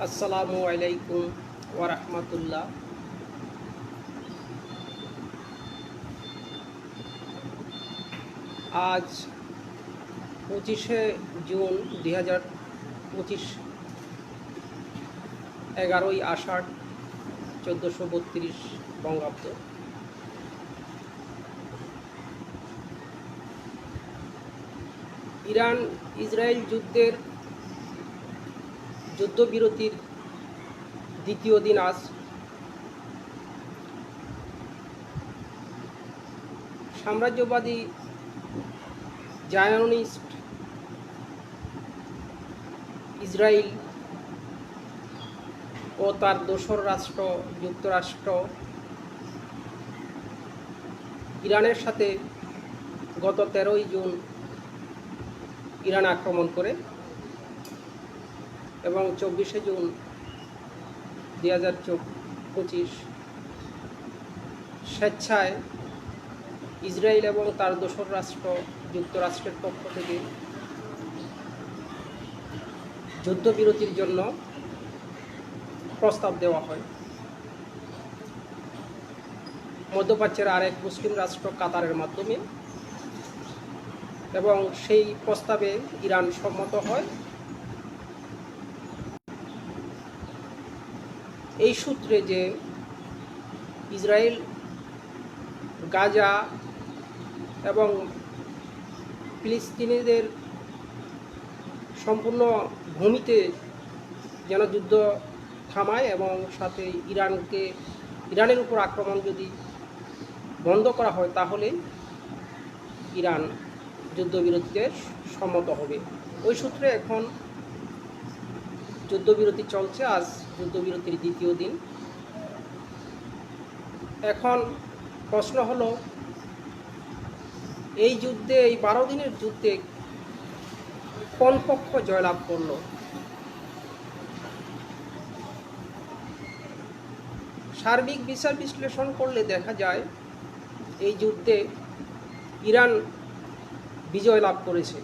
আসসালামু আলাইকুম ওয়া রাহমাতুল্লাহ। আজ 25শে জুন 2025, 11ই আষাঢ় 1432 বঙ্গাব্দ। ইরান ইসরায়েল যুদ্ধবিরতির দ্বিতীয় দিন আজ। সাম্রাজ্যবাদী জায়নিস্ট ইসরায়েল ও তার দোসর রাষ্ট্র যুক্তরাষ্ট্র ইরানের সাথে গত 13ই জুন ইরান আক্রমণ করে এবং 24শে জুন 2025 স্বেচ্ছায় ইসরায়েল এবং তার দোসর রাষ্ট্র যুক্তরাষ্ট্রের পক্ষ থেকে যুদ্ধবিরতির জন্য প্রস্তাব দেওয়া হয়। মধ্যপ্রাচ্যের আরেক মুসলিম রাষ্ট্র কাতারের মাধ্যমে, এবং সেই প্রস্তাবে ইরান সম্মত হয়। এই সূত্রে যে ইসরায়েল গাজা এবং ফিলিস্তিনিদের সম্পূর্ণ ভূমিতে যেন যুদ্ধ থামায় এবং সাথে ইরানের উপর আক্রমণ যদি বন্ধ করা হয়, তাহলে ইরান যুদ্ধবিরতিতে সম্মত হবে। ওই সূত্রে এখন যুদ্ধবিরতি চলছে। আজ যুদ্ধবিরতির দ্বিতীয় দিন। এখন প্রশ্ন হলো, এই 12 দিনের যুদ্ধে কোন পক্ষ জয়লাভ করলো? সার্বিক বিচার বিশ্লেষণ করলে দেখা যায় এই যুদ্ধে ইরান বিজয় লাভ করেছে।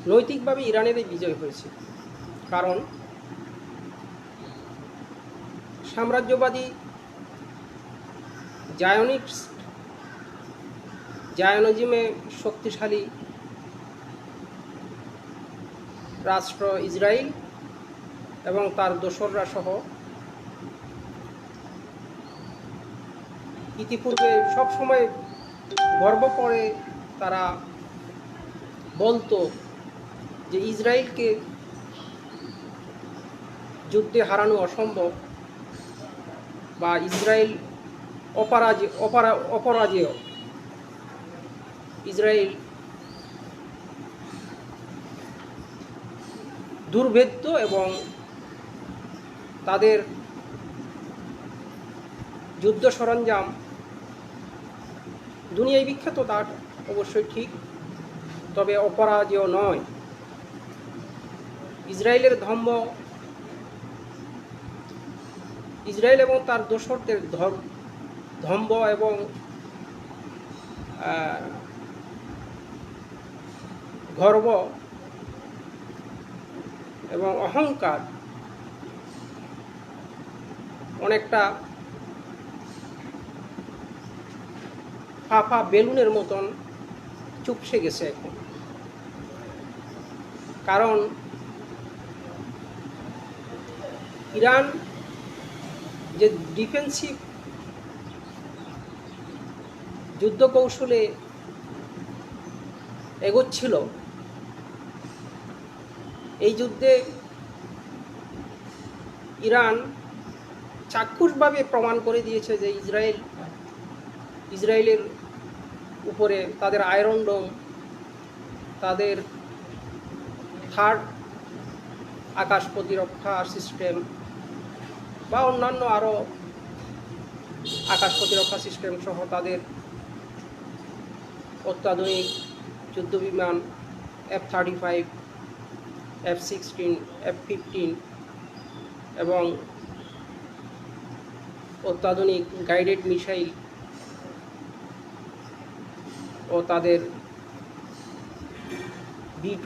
নৈতিকভাবে ইরানেরই বিজয় হয়েছে, কারণ সাম্রাজ্যবাদী জায়নিজমে শক্তিশালী রাষ্ট্র ইসরায়েল এবং তার দোসররা সহ ইতিপূর্বে সবসময় গর্ব করে তারা বলতো যে ইসরায়েলকে যুদ্ধে হারানো অসম্ভব, বা ইসরায়েল অপরাজেয়। ইসরায়েল দুর্ভেদ্য এবং তাদের যুদ্ধ সরঞ্জাম দুনিয়ায় বিখ্যাত, তার অবশ্যই ঠিক, তবে অপরাজেয় নয়। ইসরায়েল এবং তার দোসরদের ধম্ব এবং গর্ব এবং অহংকার অনেকটা ফাঁপা বেলুনের মতন চুপসে গেছে এখন। কারণ ইরান যে ডিফেন্সিভ যুদ্ধ কৌশলে এগোচ্ছিল, এই যুদ্ধে ইরান চাক্ষুষভাবে প্রমাণ করে দিয়েছে যে ইসরায়েলের উপরে তাদের আয়রন ডোম, তাদের থার্ড আকাশ প্রতিরক্ষা সিস্টেম বা অন্যান্য আরও আকাশ প্রতিরক্ষা সিস্টেম সহ তাদের অত্যাধুনিক যুদ্ধবিমান F-35, F-16, F-15 এবং অত্যাধুনিক গাইডেড মিসাইল ও তাদের B-2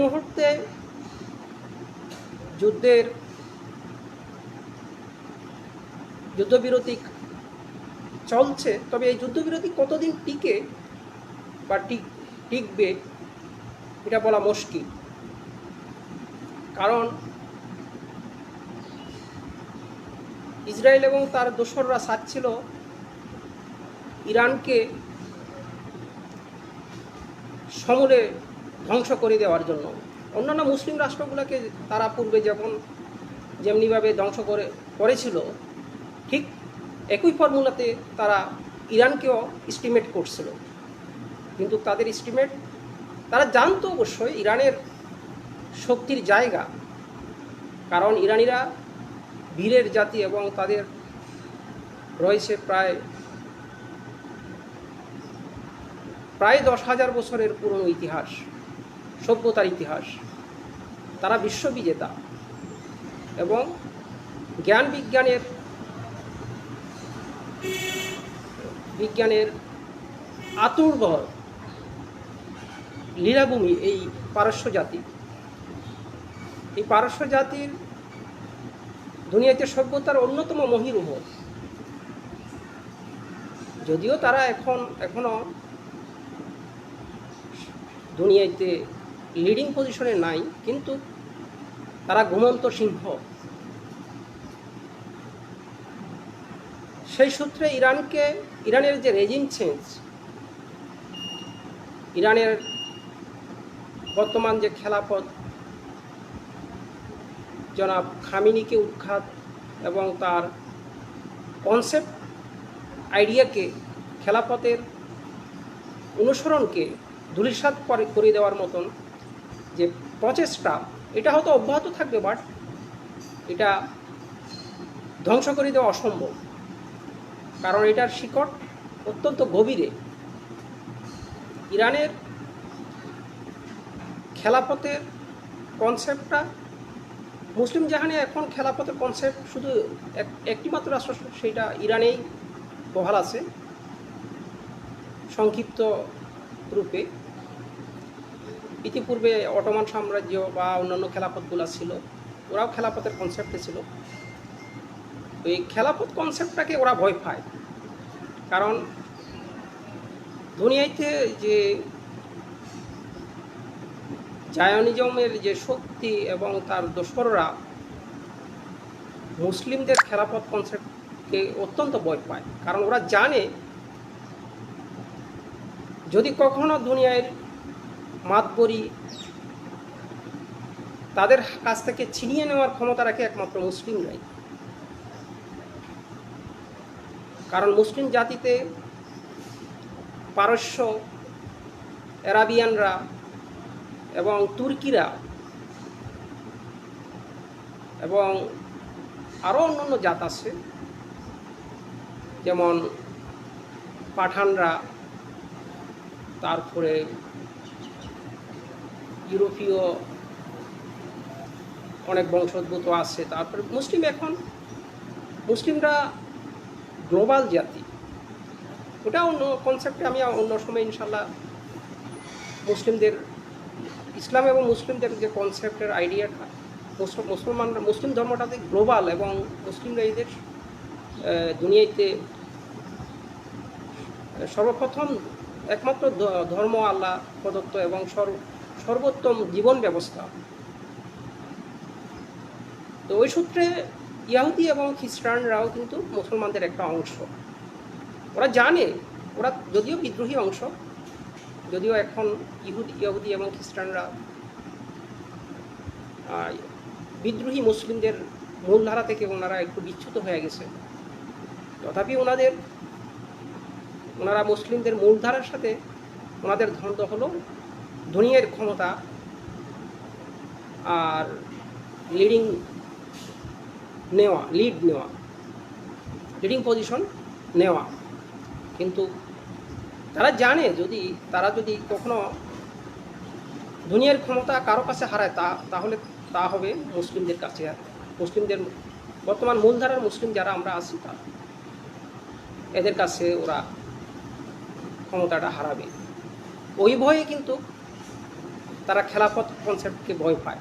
মুহূর্তে যুদ্ধবিরতি চলছে, তবে এই যুদ্ধবিরতি কতদিন টিকে বা টিকবে এটা বলা মুশকিল। কারণ ইসরায়েল এবং তার দোসররা চাচ্ছিল ইরানকে সমূলে ধ্বংস করে দেওয়ার জন্য। অন্যান্য মুসলিম রাষ্ট্রগুলোকে তারা পূর্বে যেমনিভাবে ধ্বংস করেছিল, ঠিক একই ফর্মুলাতে তারা ইরানকেও এস্টিমেট করছিল। কিন্তু তাদের এস্টিমেট, তারা জানতো অবশ্যই ইরানের শক্তির জায়গা, কারণ ইরানিরা বীরের জাতি এবং তাদের রয়েছে প্রায় 10,000 বছরের পুরনো ইতিহাস, সভ্যতার ইতিহাস। তারা বিশ্ববিজেতা এবং জ্ঞান বিজ্ঞানের আতুরঘর লীলাভূমি এই পারস্য জাতি। এই পারস্য জাতির দুনিয়াতে সভ্যতার অন্যতম মহিরুহ। যদিও তারা এখনো দুনিয়াতে লিডিং পজিশনে নাই, কিন্তু তারা ঘুমন্ত সিংহ। সেই সূত্রে ইরানের যে রেজিম চেঞ্জ, ইরানের বর্তমান যে খেলাফত, জনাব খামেনিকে উৎখাত এবং তার কনসেপ্ট আইডিয়াকে, খেলাফতের অনুসরণকে ধূলিসাৎ করে দেওয়ার মতন যে প্রচেষ্টা, এটা হয়তো অব্যাহত থাকবে, বাট এটা ধ্বংস করে দেওয়া অসম্ভব। কারণ এটার শিকড় অত্যন্ত গভীরে। ইরানের খেলাফতের কনসেপ্টটা, মুসলিম জাহানে এখন খেলাফতের কনসেপ্ট শুধু একটি মাত্র রাষ্ট্র, সেটা ইরানেই বহাল আছে সংক্ষিপ্ত রূপে। ইতিপূর্বে অটোমান সাম্রাজ্য বা অন্যান্য খেলাফতগুলো ছিল, ওরাও খেলাফতের কনসেপ্টে ছিল। তো এই খেলাফত কনসেপ্টটাকে ওরা ভয় পায়, কারণ দুনিয়াতে যে জায়নিজমের যে শক্তি এবং তার দোসররা মুসলিমদের খেলাফত কনসেপ্টকে অত্যন্ত ভয় পায়। কারণ ওরা জানে যদি কখনো দুনিয়ার মাতবরি তাদের কাছ থেকে ছিনিয়ে নেওয়ার ক্ষমতা রাখে একমাত্র মুসলিমরাই। কারণ মুসলিম জাতিতে পারস্য, আরাবিয়ানরা এবং তুর্কিরা এবং আরও অন্যান্য জাত আছে, যেমন পাঠানরা, তারপরে ইউরোপীয় অনেক বংশোদ্ভূত আছে। তারপরে মুসলিমরা গ্লোবাল জাতি, ওটা অন্য কনসেপ্টে আমি অন্য সময় ইনশাল্লাহ ইসলাম এবং মুসলিমদের যে কনসেপ্টের আইডিয়াটা, মুসলিম ধর্মটাতে গ্লোবাল এবং মুসলিমরা এদের দুনিয়াতে সর্বপ্রথম একমাত্র ধর্ম আল্লাহ প্রদত্ত এবং সর্বোত্তম জীবন ব্যবস্থা। তো ওই সূত্রে ইহুদি এবং খ্রিস্টানরাও কিন্তু মুসলমানদের একটা অংশ। ওরা জানে, ওরা যদিও বিদ্রোহী অংশ, যদিও এখন ইহুদি এবং খ্রিস্টানরা বিদ্রোহী মুসলিমদের মূলধারা থেকে ওনারা একটু বিচ্যুত হয়ে গেছে, তথাপি ওনারা মুসলিমদের মূলধারার সাথে ওনাদের দ্বন্দ্ব হলো দুনিয়ার ক্ষমতা আর লিডিং পজিশন নেওয়া। কিন্তু তারা জানে তারা যদি কখনো দুনিয়ার ক্ষমতা কারো কাছে হারায়, তাহলে তা হবে মুসলিমদের কাছে। মুসলিমদের বর্তমান মূলধারার মুসলিম যারা আমরা আছি, এদের কাছে ওরা ক্ষমতাটা হারাবে। ওই ভয়ে কিন্তু তারা খেলাফত কনসেপ্টকে ভয় পায়।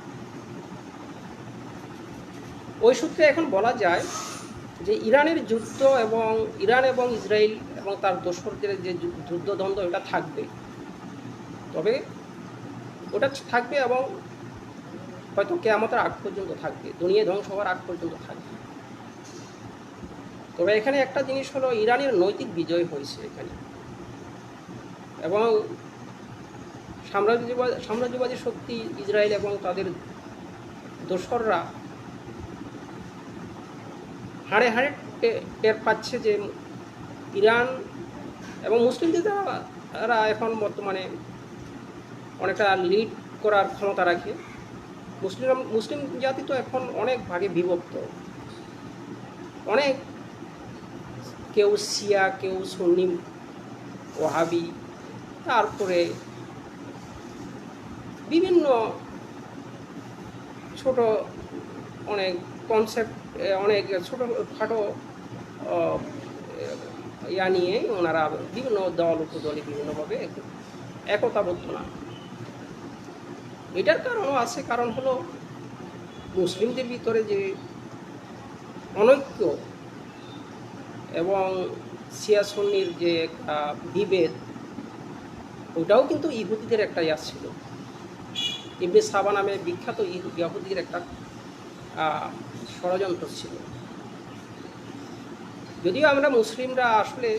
ওই সূত্রে এখন বলা যায় যে ইরানের যুদ্ধ এবং ইরান এবং ইসরায়েল এবং তার দোসরদের যে যুদ্ধদ্বন্দ্ব এটা থাকবে, তবে ওটা থাকবে এবং হয়তো কিয়ামতের আগ পর্যন্ত থাকবে, দুনিয়া ধ্বংস হওয়ার আগ পর্যন্ত থাকবে। তবে এখানে একটা জিনিস হলো, ইরানের নৈতিক বিজয় হয়েছে এখানে, এবং সাম্রাজ্যবাদী শক্তি ইসরায়েল এবং তাদের দোসররা হাড়ে হাড়ে টের পাচ্ছে যে ইরান এবং মুসলিমদের দ্বারা এখন বর্তমানে অনেকটা লিড করার ক্ষমতা রাখে। মুসলিম জাতি তো এখন অনেক ভাগে বিভক্ত, অনেক, কেউ শিয়া, কেউ সুন্নি ওয়াহাবি, তারপরে বিভিন্ন ছোট অনেক কনসেপ্ট, অনেক ছোটোখাটো ইয়া নিয়ে ওনারা বিভিন্ন দল উপদলে বিভিন্নভাবে একতাবদ্ধ না। এটার কারণও আছে, কারণ হলো মুসলিমদের ভিতরে যে অনৈক্য এবং শিয়া সুন্নির যে একটা বিভেদ, ওটাও কিন্তু ইহুদিদের একটা ইয়া ছিল। ইবনে সাবা নামে বিখ্যাত ইহুদির একটা ষড়যন্ত্র ছিল। যদিও আমরা মুসলিমরা আসলে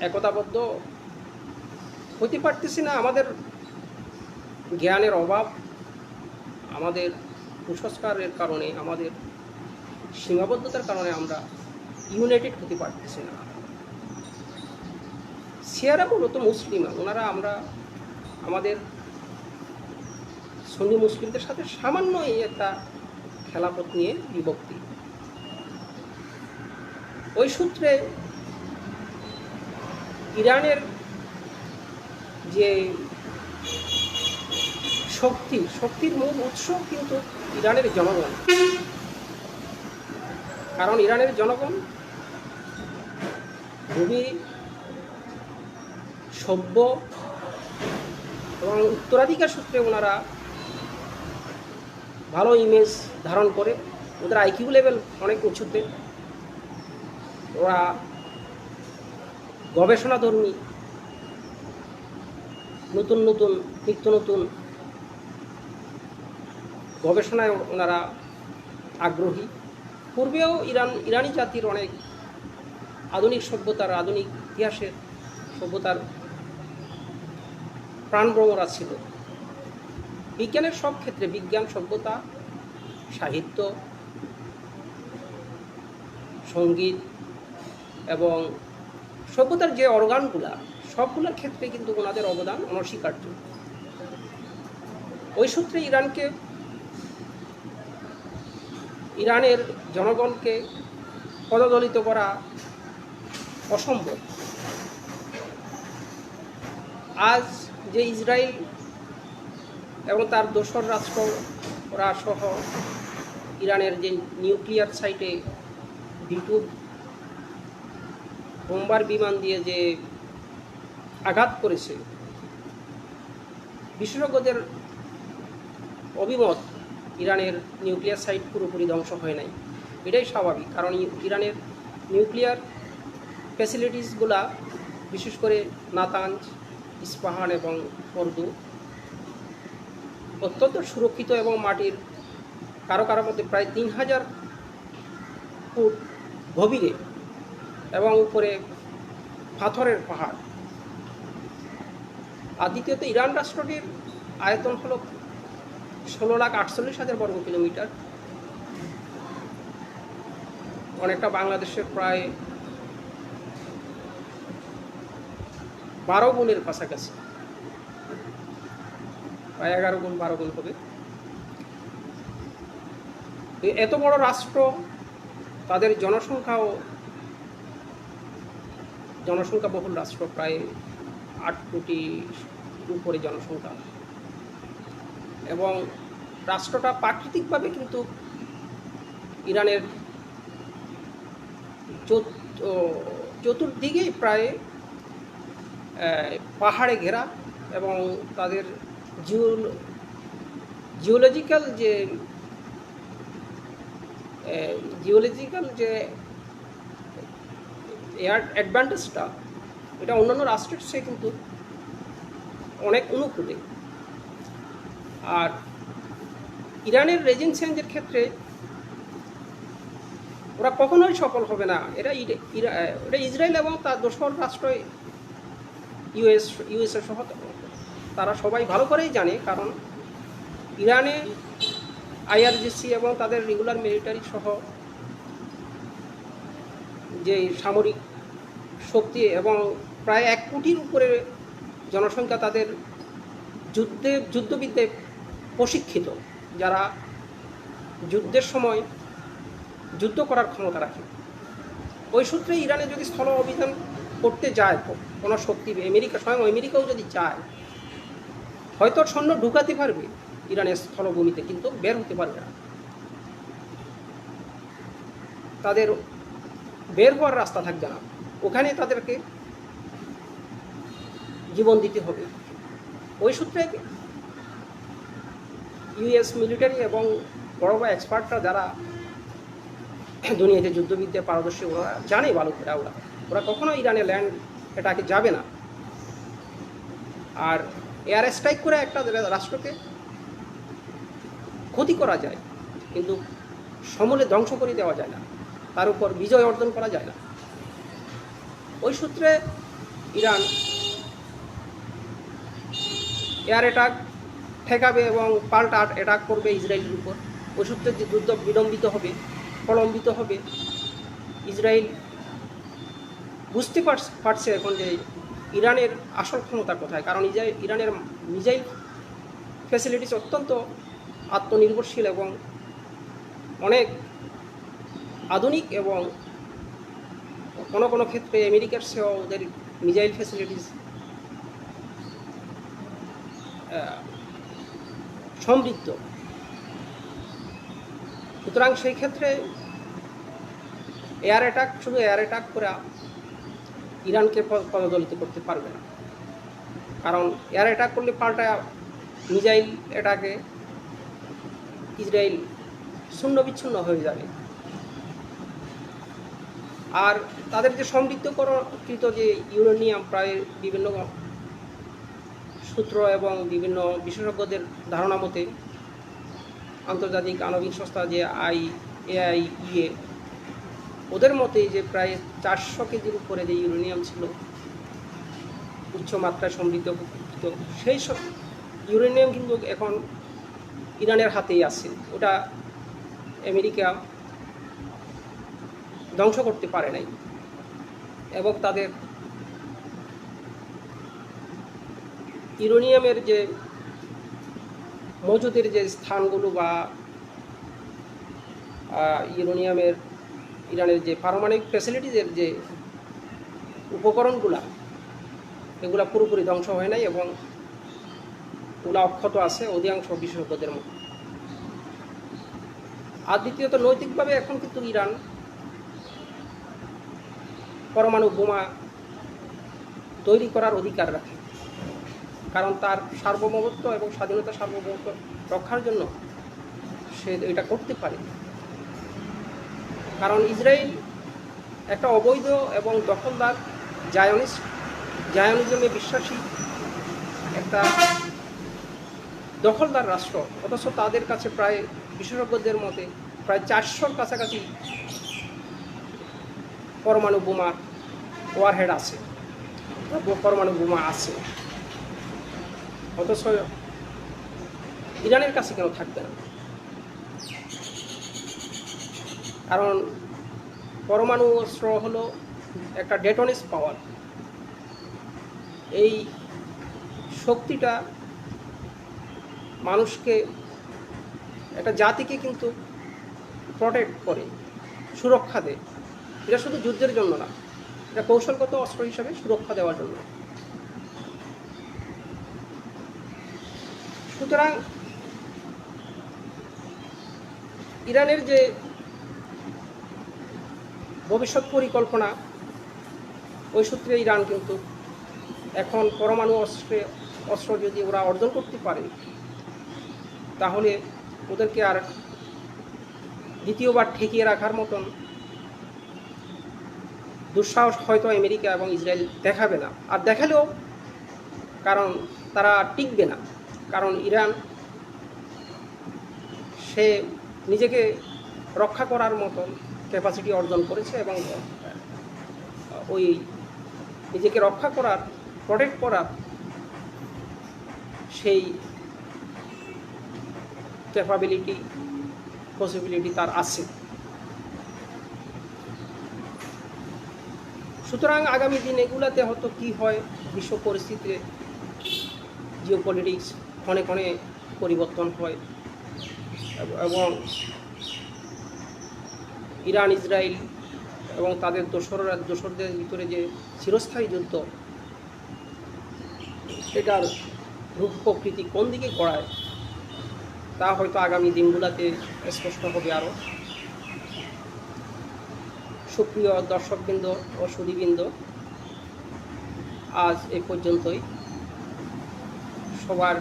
একতাবদ্ধ হতে পারতেছি না, আমাদের জ্ঞানের অভাব, আমাদের কুসংস্কারের কারণে, আমাদের সীমাবদ্ধতার কারণে আমরা ইউনাইটেড হতে পারতেছি না। শিয়ারা মূলত মুসলিম, ওনারা আমাদের সুন্নি মুসলিমদের সাথে সামান্য এই একটা খেলাফত নিয়ে বিভক্তি। ওই সূত্রে ইরানের যে শক্তির মূল উৎস কিন্তু ইরানের জনগণ, কারণ ইরানের জনগণ খুবই সভ্য এবং উত্তরাধিকার সূত্রে ওনারা ভালো ইমেজ ধারণ করে, ওদের আইকিউ লেভেল অনেক উঁচুতে, ওরা গবেষণাধর্মী, নিত্য নতুন গবেষণায় ওনারা আগ্রহী। পূর্বেও ইরানি জাতির অনেক আধুনিক সভ্যতার, আধুনিক ইতিহাসের সভ্যতার প্রাণভ্রমরা ছিল। বিজ্ঞানের সব ক্ষেত্রে, বিজ্ঞান, সভ্যতা, সাহিত্য, সঙ্গীত এবং সভ্যতার যে অর্গানগুলা, সবগুলোর ক্ষেত্রে কিন্তু ওনাদের অবদান অনস্বীকার্য। ওই সূত্রে ইরানের জনগণকে পদদলিত করা অসম্ভব। আজ যে ইসরায়েল এবং তার দোসর রাষ্ট্ররা সহ ইরানের যে নিউক্লিয়ার সাইটে বিটু বোম্বার বিমান দিয়ে যে আঘাত করেছে, বিশেষজ্ঞদের অভিমত ইরানের নিউক্লিয়ার সাইট পুরোপুরি ধ্বংস হয় নাই। এটাই স্বাভাবিক, কারণ ইরানের নিউক্লিয়ার ফ্যাসিলিটিসগুলা, বিশেষ করে নাতাঞ্জ, ইস্পাহান এবং ফর্দু, অত্যন্ত সুরক্ষিত এবং মাটির কারো মধ্যে প্রায় 3000 ফুট গভীরে এবং উপরে পাথরের পাহাড়। আর দ্বিতীয়ত ইরান রাষ্ট্রটির আয়তন হল 16,48,000 বর্গ কিলোমিটার, অনেকটা বাংলাদেশের প্রায় 12 গুণের কাছাকাছি, প্রায় 11 গুণ 12 গুণ হবে। এত বড় রাষ্ট্র, তাদের জনসংখ্যাবহুল রাষ্ট্র, প্রায় 8 কোটি উপরে জনসংখ্যা, এবং রাষ্ট্রটা প্রাকৃতিকভাবে কিন্তু ইরানের চতুর্দিকেই প্রায় পাহাড়ে ঘেরা এবং তাদের জিওলজিক্যাল যে অ্যাডভান্টেজটা, এটা অন্যান্য রাষ্ট্রের চেয়ে কিন্তু অনেক অনুকূলে। আর ইরানের রেজিম চেঞ্জের ক্ষেত্রে ওরা কখনোই সফল হবে না। এটা ইসরায়েল এবং তার দোসর রাষ্ট্র ইউএসএ সহ তারা সবাই ভালো করেই জানে, কারণ ইরানে আইআরজিসি এবং তাদের রেগুলার মিলিটারি সহ যে সামরিক শক্তি এবং প্রায় 1 কোটির উপরে জনসংখ্যা তাদের যুদ্ধবিদ্যায় প্রশিক্ষিত, যারা যুদ্ধের সময় যুদ্ধ করার ক্ষমতা রাখে। ওই সূত্রে ইরানে যদি স্থল অভিযান করতে যায় কোনো শক্তি, স্বয়ং আমেরিকাও যদি চায়, হয়তো সৈন্য ঢুকাতে পারবে ইরানের স্থলভূমিতে, কিন্তু বের হতে পারবে না। তাদের বের হওয়ার রাস্তা থাকবে না, ওখানে তাদেরকে জীবন দিতে হবে। ওই সূত্রে ইউএস মিলিটারি এবং বড় বড় এক্সপার্টরা যারা দুনিয়াতে যুদ্ধবিদ্যায় পারদর্শী, ওরা জানে ভালো করে ওরা কখনো ইরানে ল্যান্ড এটাকে যাবে না। আর এয়ার স্ট্রাইক করে একটা রাষ্ট্রকে ক্ষতি করা যায়, কিন্তু সমূলে ধ্বংস করে দেওয়া যায় না, তার উপর বিজয় অর্জন করা যায় না। ওই সূত্রে ইরান এয়ার অ্যাটাক ঠেকাবে এবং পাল্টা অ্যাটাক করবে ইসরায়েলের উপর। ওই সূত্রে যে যুদ্ধ প্রলম্বিত হবে। ইসরায়েল বুঝতে পারছে এখন যে ইরানের আসল ক্ষমতা কোথায়, কারণ ইরানের মিসাইল ফ্যাসিলিটিস অত্যন্ত আত্মনির্ভরশীল এবং অনেক আধুনিক, এবং কোনো ক্ষেত্রে আমেরিকার চেয়েও ওদের মিসাইল ফ্যাসিলিটিস সমৃদ্ধ। সুতরাং সেই ক্ষেত্রে শুধু এয়ার অ্যাটাক করে ইরানকে পদদলিত করতে পারবে না, কারণ এয়ার অ্যাটাক করলে পাল্টা মিসাইল অ্যাটাকে ইসরায়েল শূন্য বিচ্ছিন্ন হয়ে যাবে। আর তাদের যে সমৃদ্ধকৃত যে ইউরেনিয়াম, প্রায় বিভিন্ন সূত্র এবং বিভিন্ন বিশেষজ্ঞদের ধারণা মতে, আন্তর্জাতিক আণবিক সংস্থা যে IAEA, ওদের মতে যে প্রায় 400 কেজির উপরে যে ইউরেনিয়াম ছিল উচ্চ মাত্রায় সমৃদ্ধ, সেই সব ইউরেনিয়াম কিন্তু এখন ইরানের হাতেই আছে। ওটা আমেরিকা ধ্বংস করতে পারে নাই, এবং তাদের ইউরেনিয়ামের যে মজুদের যে স্থানগুলো বা ইরানের যে পারমাণবিক ফ্যাসিলিটিজের যে উপকরণগুলা, এগুলা পুরোপুরি ধ্বংস হয় নাই এবং ওগুলা অক্ষত আছে অধিকাংশ বিশেষজ্ঞদের মধ্যে। আর দ্বিতীয়ত, নৈতিকভাবে এখন কিন্তু ইরান পরমাণু বোমা তৈরি করার অধিকার রাখে, কারণ তার সার্বভৌমত্ব এবং সার্বভৌমত্ব রক্ষার জন্য সে এটা করতে পারে। কারণ ইসরায়েল একটা অবৈধ এবং দখলদার জায়নিজমে বিশ্বাসী একটা দখলদার রাষ্ট্র, অথচ তাদের কাছে প্রায় বিশেষজ্ঞদের মতে প্রায় 400-র কাছাকাছি পরমাণু বোমার ওয়ারহেড আছে, পরমাণু বোমা আছে, অথচ ইরানের কাছে কেন থাকবে না? কারণ পরমাণু অস্ত্র হলো একটা ডেটোনেস পাওয়ার। এই শক্তিটা মানুষকে, একটা জাতিকে কিন্তু প্রটেক্ট করে, সুরক্ষা দেয়। এটা শুধু যুদ্ধের জন্য না, এটা কৌশলগত অস্ত্র হিসাবে সুরক্ষা দেওয়ার জন্য। সুতরাং ইরানের যে ভবিষ্যৎ পরিকল্পনা, ওই সূত্রে ইরান কিন্তু এখন পরমাণু অস্ত্রে অস্ত্র যদি ওরা অর্জন করতে পারে, তাহলে ওদেরকে আর দ্বিতীয়বার ঠেকিয়ে রাখার মতন দুঃসাহস হয়তো আমেরিকা এবং ইসরায়েল দেখাবে না। আর দেখালেও কারণ তারা টিকবে না, কারণ ইরান সে নিজেকে রক্ষা করার মতন ক্যাপাসিটি অর্জন করেছে এবং ওই নিজেকে রক্ষা করার, প্রোটেক্ট করার সেই ক্যাপাবিলিটি, পসিবিলিটি তার আছে। সুতরাং আগামী দিন এগুলাতে হয়তো কী হয়, বিশ্ব পরিস্থিতিতে জিওপলিটিক্স ক্ষণে ক্ষণে পরিবর্তন হয় এবং ইরান ইসরায়েল এবং তাদের দোসরদের ভিতরে যে চিরস্থায়ী যুদ্ধ, এটার রূপ প্রকৃতি কোন দিকে গড়ায় তা হয়তো আগামী দিনগুলোতে স্পষ্ট হবে আরও। সুপ্রিয় দর্শকবৃন্দ ও সুধীবৃন্দ, আজ এ পর্যন্তই। সবার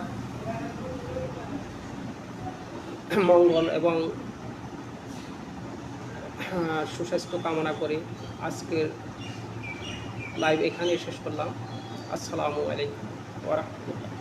মঙ্গল এবং সুস্বাস্থ্য কামনা করে আজকের লাইভ এখানে শেষ করলাম। আসসালামু আলাইকুম ওয়া রাহমাতুল্লাহ।